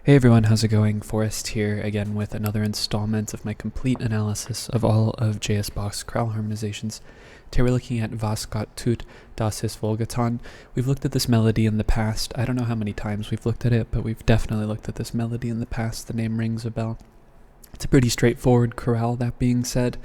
Hey everyone, how's it going? Forrest here again with another installment of my complete analysis of all of J.S. Bach's chorale harmonizations. Today we're looking at Was Gott tut, das ist wohlgetan. We've looked at this melody in the past. I don't know how many times we've looked at it, but we've definitely looked at this melody in the past. The name rings a bell. It's a pretty straightforward chorale, that being said.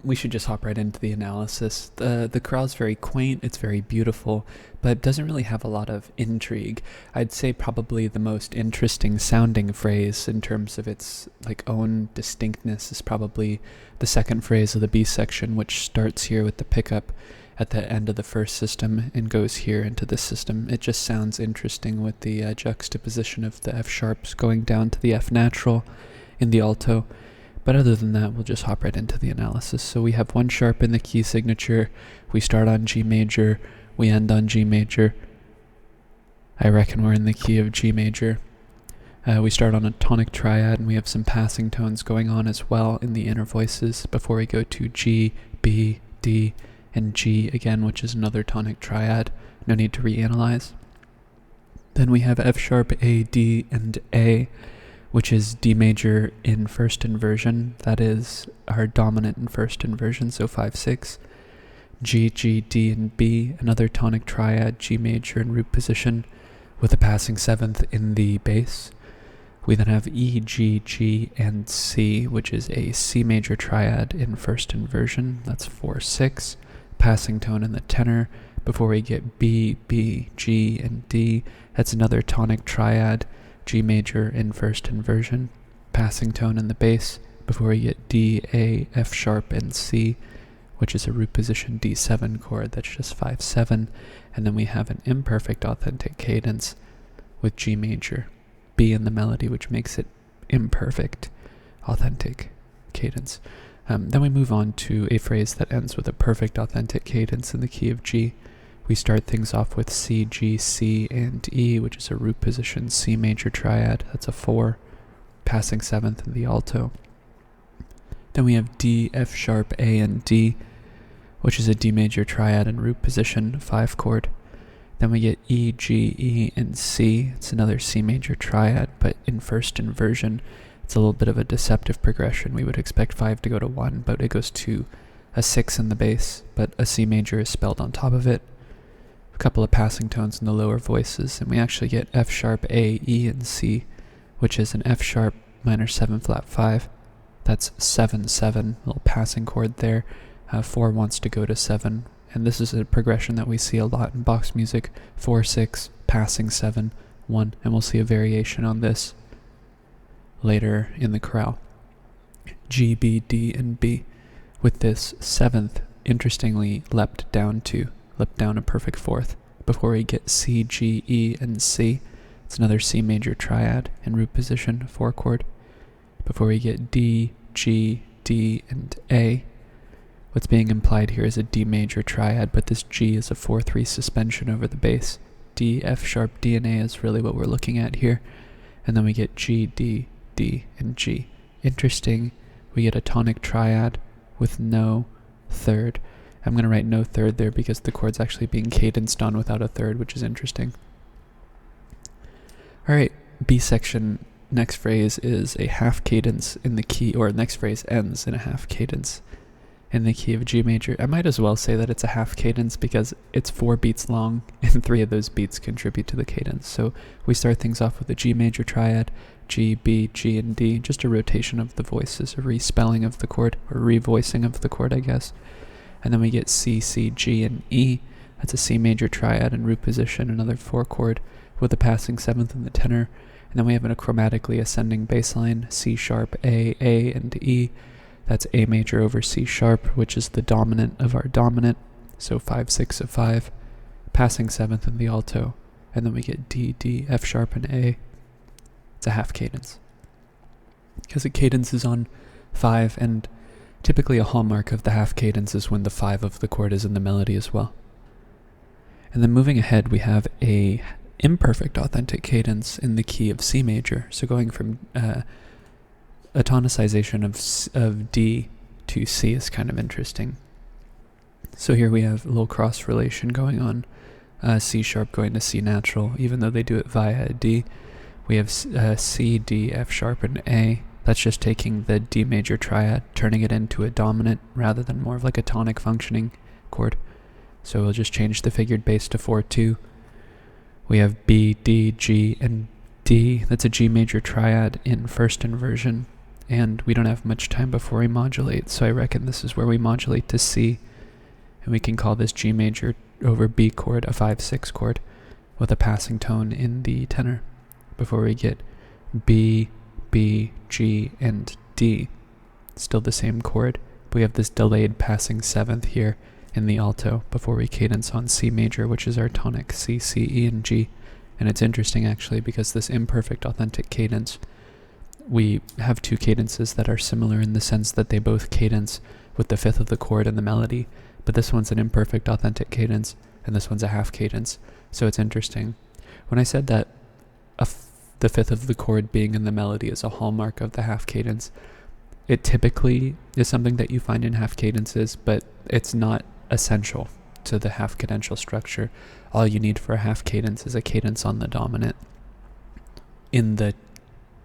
We should just hop right into the analysis. The chorale is very quaint, it's very beautiful, but it doesn't really have a lot of intrigue. I'd say probably the most interesting sounding phrase in terms of its own distinctness is probably the second phrase of the B section, which starts here with the pickup at the end of the first system and goes here into this system. It just sounds interesting with the juxtaposition of the F sharps going down to the F natural in the alto. But other than that, we'll just hop right into the analysis. So we have one sharp in the key signature. We start on G major. We end on G major. I reckon we're in the key of G major. We start on a tonic triad, and we have some passing tones going on as well in the inner voices before we go to G, B, D, and G again, which is another tonic triad. No need to reanalyze. Then we have F sharp, A, D, and A, which is D major in first inversion. That is our dominant in first inversion, so 5-6. G, G, D, and B, another tonic triad, G major in root position with a passing seventh in the bass. We then have E, G, G, and C, which is a C major triad in first inversion. That's 4-6, passing tone in the tenor before we get B, B, G, and D. That's another tonic triad, G major in first inversion, passing tone in the bass before we get D, A, F sharp, and C, which is a root position D7 chord. That's just 5-7, and then we have an imperfect authentic cadence with G major, B in the melody, which makes it imperfect authentic cadence. Then we move on to a phrase that ends with a perfect authentic cadence in the key of G. We start things off with C, G, C, and E, which is a root position C major triad. That's a 4, passing seventh in the alto. Then we have D, F sharp, A, and D, which is a D major triad in root position 5 chord. Then we get E, G, E, and C. It's another C major triad, but in first inversion, it's a little bit of a deceptive progression. We would expect 5 to go to 1, but it goes to a 6 in the bass, but a C major is spelled on top of it. A couple of passing tones in the lower voices, and we actually get F sharp, A, E, and C, which is an F sharp minor 7 flat 5. That's 7-7, little passing chord there. 4 wants to go to 7, and this is a progression that we see a lot in Bach's music. 4-6, passing 7, 1, and we'll see a variation on this later in the chorale. G, B, D, and B, with this 7th interestingly leapt down a perfect 4th before we get C, G, E, and C. It's another C major triad in root position 4 chord before we get D, G, D, and A. What's being implied here is a D major triad, but this G is a 4-3 suspension over the bass. D, F sharp, D, and A is really what we're looking at here. And then we get G, D, D, and G. Interesting, we get a tonic triad with no third. I'm going to write no third there because the chord's actually being cadenced on without a third, which is interesting. Alright, B section, next phrase is a half cadence in the key, or next phrase ends in a half cadence in the key of G major. I might as well say that it's a half cadence because it's 4 beats long, and 3 of those beats contribute to the cadence. So we start things off with a G major triad, G, B, G, and D, just a rotation of the voices, a respelling of the chord, or revoicing of the chord, I guess. And then we get C, C, G, and E. That's a C major triad in root position, another 4 chord with a passing 7th in the tenor. And then we have a chromatically ascending bass line, C sharp, A, and E. That's A major over C sharp, which is the dominant of our dominant, so 5-6 of 5, passing 7th in the alto. And then we get D, D, F sharp, and A. It's a half cadence, because a cadence is on 5, and typically a hallmark of the half cadence is when the 5 of the chord is in the melody as well. And then moving ahead, we have a imperfect authentic cadence in the key of C major. So going from a tonicization of D to C is kind of interesting. So here we have a little cross relation going on. C sharp going to C natural, even though they do it via a D. We have C, D, F sharp, and A. That's just taking the D major triad, turning it into a dominant rather than more of like a tonic functioning chord. So we'll just change the figured bass to 4-2. We have B, D, G, and D. That's a G major triad in first inversion. And we don't have much time before we modulate, so I reckon this is where we modulate to C. And we can call this G major over B chord a 5-6 chord with a passing tone in the tenor before we get B, B, G, and D. Still the same chord, but we have this delayed passing seventh here in the alto before we cadence on C major, which is our tonic C, C, E, and G. And it's interesting actually because this imperfect authentic cadence, we have two cadences that are similar in the sense that they both cadence with the fifth of the chord and the melody, but this one's an imperfect authentic cadence and this one's a half cadence. So it's interesting. When I said that the fifth of the chord being in the melody is a hallmark of the half cadence, it typically is something that you find in half cadences, but it's not essential to the half cadential structure. All you need for a half cadence is a cadence on the dominant in the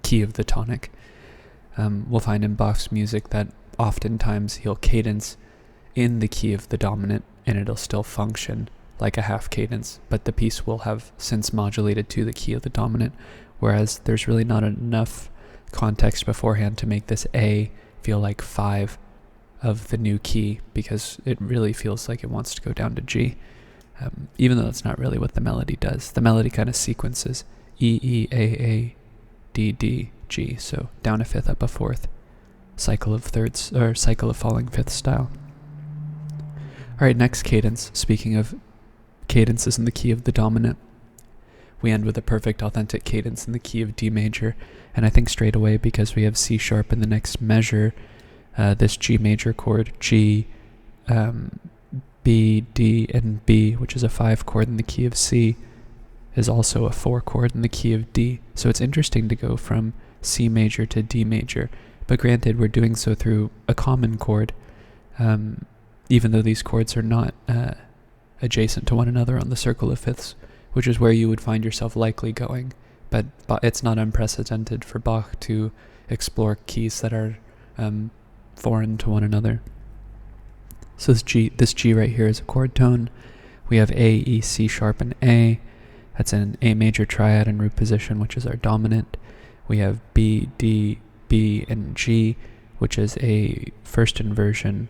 key of the tonic. We'll find in Bach's music that oftentimes he'll cadence in the key of the dominant and it'll still function like a half cadence, but the piece will have since modulated to the key of the dominant, whereas there's really not enough context beforehand to make this A feel like 5 of the new key, because it really feels like it wants to go down to G, even though that's not really what the melody does. The melody kind of sequences E, E, A, D, D, G, so down a fifth, up a fourth, cycle of thirds, or cycle of falling fifth style. Alright, next cadence, speaking of cadences in the key of the dominant, we end with a perfect authentic cadence in the key of D major, and I think straight away, because we have C sharp in the next measure, this G major chord, G, B, D, and B, which is a 5 chord in the key of C, is also a 4 chord in the key of D. So it's interesting to go from C major to D major, but granted we're doing so through a common chord, even though these chords are not adjacent to one another on the circle of fifths, which is where you would find yourself likely going, but it's not unprecedented for Bach to explore keys that are foreign to one another. So this G right here is a chord tone. We have A, E, C sharp, and A. That's an A major triad in root position, which is our dominant. We have B, D, B, and G, which is a first inversion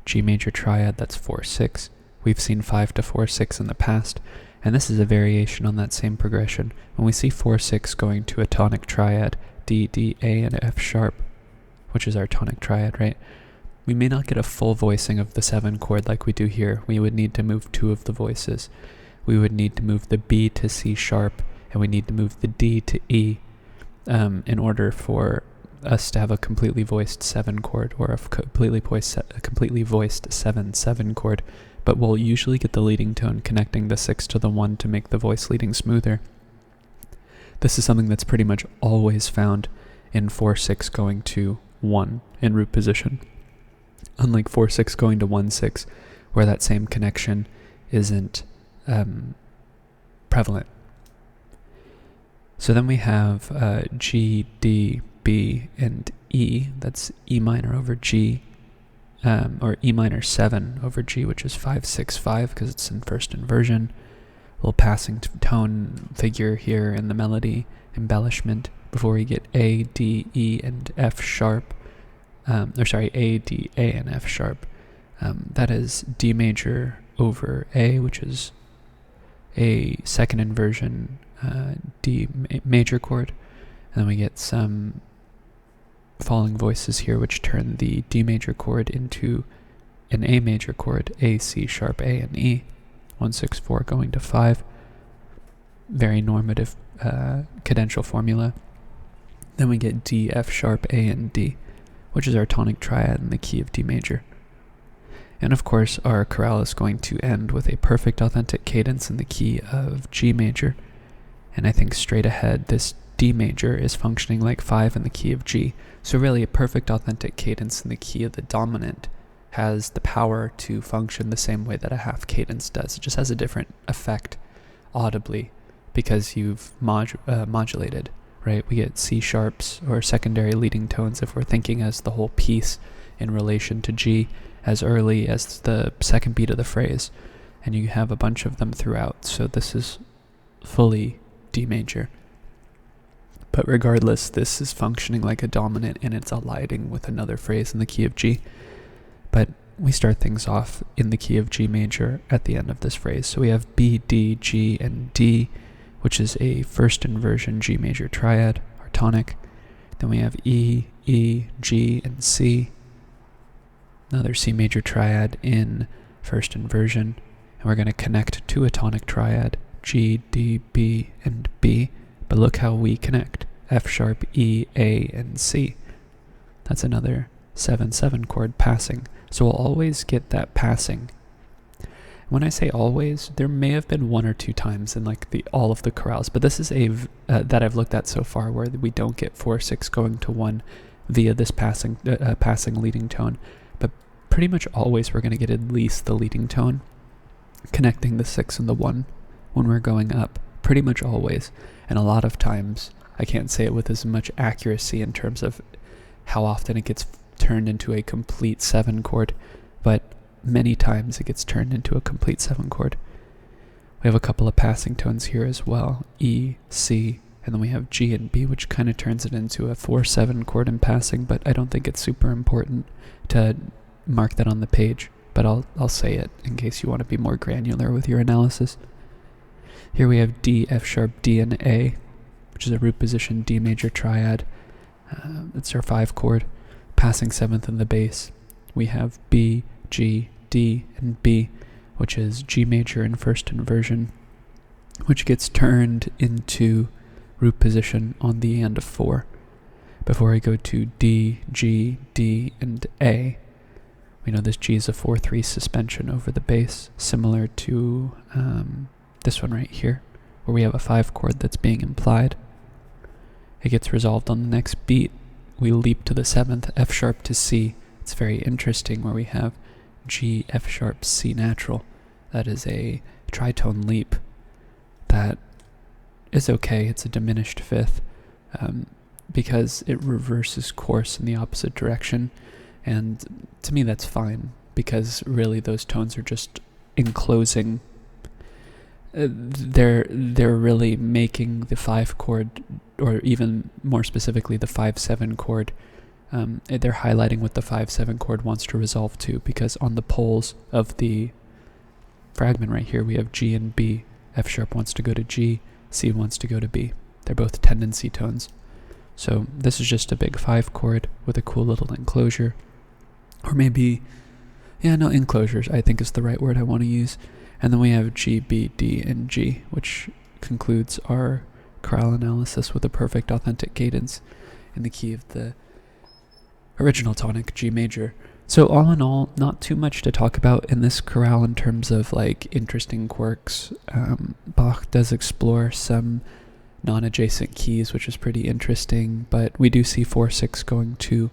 G major triad. That's 4-6. We've seen 5 to 4-6 in the past, and this is a variation on that same progression. When we see 4-6 going to a tonic triad, D, D, A, and F sharp, which is our tonic triad, right? We may not get a full voicing of the 7 chord like we do here. We would need to move 2 of the voices. We would need to move the B to C sharp, and we need to move the D to E in order for us to have a completely voiced 7 chord, or a completely voiced 7/7 chord. But we'll usually get the leading tone connecting the 6 to the 1 to make the voice leading smoother. This is something that's pretty much always found in 4-6 going to 1 in root position, unlike 4-6 going to 1-6, where that same connection isn't prevalent. So then we have G, D, B, and E. That's E minor over G, or E minor 7 over G, which is 5-6-5 because it's in first inversion. A little passing tone figure here in the melody embellishment before we get A, D, E, and F sharp. A, D, A, and F sharp. That is D major over A, which is a second inversion D major chord. And then we get some falling voices here, which turn the D major chord into an A major chord, A, C sharp, A, and E. 1-6-4 going to 5. Very normative cadential formula. Then we get D, F sharp, A, and D, which is our tonic triad in the key of D major. And of course, our chorale is going to end with a perfect authentic cadence in the key of G major. And I think straight ahead, this D major is functioning like 5 in the key of G. So really, a perfect authentic cadence in the key of the dominant has the power to function the same way that a half cadence does. It just has a different effect audibly because you've modulated, right? We get C sharps or secondary leading tones if we're thinking as the whole piece in relation to G as early as the second beat of the phrase, and you have a bunch of them throughout, so this is fully D major. But regardless, this is functioning like a dominant and it's aligning with another phrase in the key of G. But we start things off in the key of G major at the end of this phrase. So we have B, D, G, and D, which is a first inversion G major triad, or tonic. Then we have E, E, G, and C, another C major triad in first inversion. And we're going to connect to a tonic triad, G, D, B, and B. But look how we connect. F sharp, E, A, and C. That's another 7/7 chord passing. So we'll always get that passing. When I say always, there may have been one or two times in like all of the chorales, but this is that I've looked at so far where we don't get 4/6 going to 1 via this passing leading tone. But pretty much always we're going to get at least the leading tone connecting the 6 and the 1 when we're going up. Pretty much always. And a lot of times, I can't say it with as much accuracy in terms of how often it gets turned into a complete 7 chord, but many times it gets turned into a complete 7 chord. We have a couple of passing tones here as well, E, C, and then we have G and B, which kind of turns it into a 4/7 chord in passing, but I don't think it's super important to mark that on the page, but I'll say it in case you want to be more granular with your analysis. Here we have D, F sharp, D, and A, which is a root position D major triad. It's our 5 chord, passing 7th in the bass. We have B, G, D, and B, which is G major in first inversion, which gets turned into root position on the and of 4. Before we go to D, G, D, and A, we know this G is a 4/3 suspension over the bass, similar to this one right here, where we have a 5 chord that's being implied. It gets resolved on the next beat. We leap to the 7th, F sharp to C. It's very interesting where we have G, F sharp, C natural. That is a tritone leap that is okay. It's a diminished 5th because it reverses course in the opposite direction. And to me that's fine because really those tones are just enclosing. They're really making the 5 chord, or even more specifically the 5/7 chord, they're highlighting what the 5/7 chord wants to resolve to, because on the poles of the fragment right here we have G and B. F sharp wants to go to G, C wants to go to B. They're both tendency tones. So this is just a big 5 chord with a cool little enclosure. Or maybe, enclosures I think is the right word I want to use. And then we have G, B, D, and G, which concludes our chorale analysis with a perfect authentic cadence in the key of the original tonic, G major. So all in all, not too much to talk about in this chorale in terms of like interesting quirks. Bach does explore some non-adjacent keys, which is pretty interesting, but we do see 4/6 going to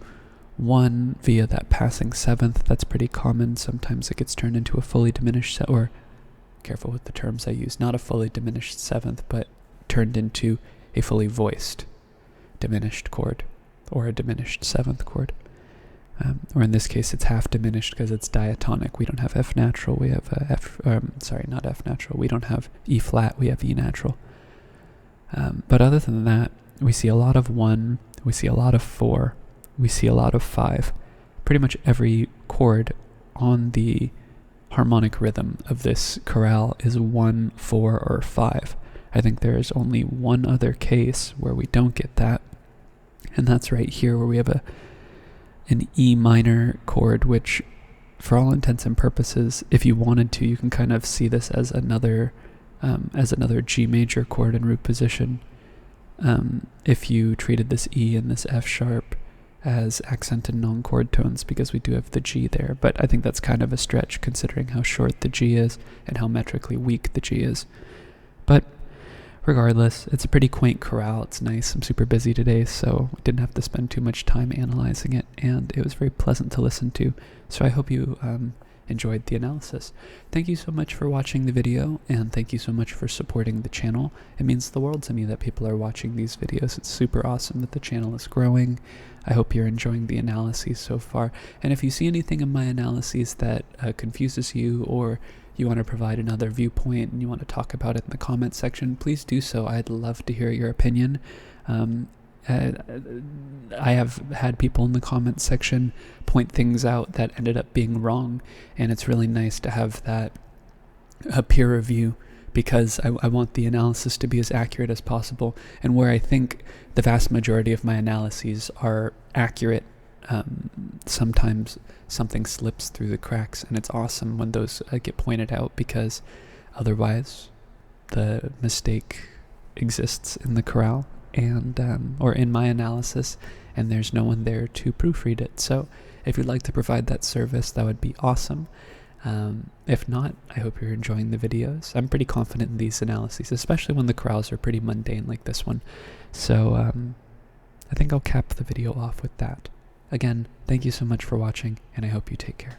1 via that passing 7th. That's pretty common. Sometimes it gets turned into a fully diminished or careful with the terms I use, not a fully diminished 7th, but turned into a fully voiced diminished chord or a diminished 7th chord. Or in this case, it's half diminished because it's diatonic. We don't have F natural. We have not F natural. We don't have E flat. We have E natural. But other than that, we see a lot of 1. We see a lot of 4. We see a lot of 5. Pretty much every chord on the harmonic rhythm of this chorale is 1, 4, or 5. I think there is only one other case where we don't get that, and that's right here where we have an E minor chord, which for all intents and purposes, if you wanted to, you can kind of see this as another G major chord in root position. If you treated this E and this F sharp as accented non-chord tones, because we do have the G there, but I think that's kind of a stretch considering how short the G is and how metrically weak the G is. But regardless, it's a pretty quaint chorale. It's nice. I'm super busy today, so I didn't have to spend too much time analyzing it, and it was very pleasant to listen to. So I hope you enjoyed the analysis. Thank you so much for watching the video, and thank you so much for supporting the channel. It means the world to me that people are watching these videos. It's super awesome that the channel is growing. I hope you're enjoying the analyses so far. And if you see anything in my analyses that confuses you, or you want to provide another viewpoint and you want to talk about it in the comment section, please do so. I'd love to hear your opinion. I have had people in the comment section point things out that ended up being wrong, and it's really nice to have that peer review, because I want the analysis to be as accurate as possible. And where I think the vast majority of my analyses are accurate, sometimes something slips through the cracks, and it's awesome when those get pointed out, because otherwise the mistake exists in the chorale and or in my analysis, and there's no one there to proofread it. So if you'd like to provide that service, that would be awesome. If not, I hope you're enjoying the videos. I'm pretty confident in these analyses, especially when the chorales are pretty mundane like this one. So I think I'll cap the video off with that. Again, thank you so much for watching, and I hope you take care.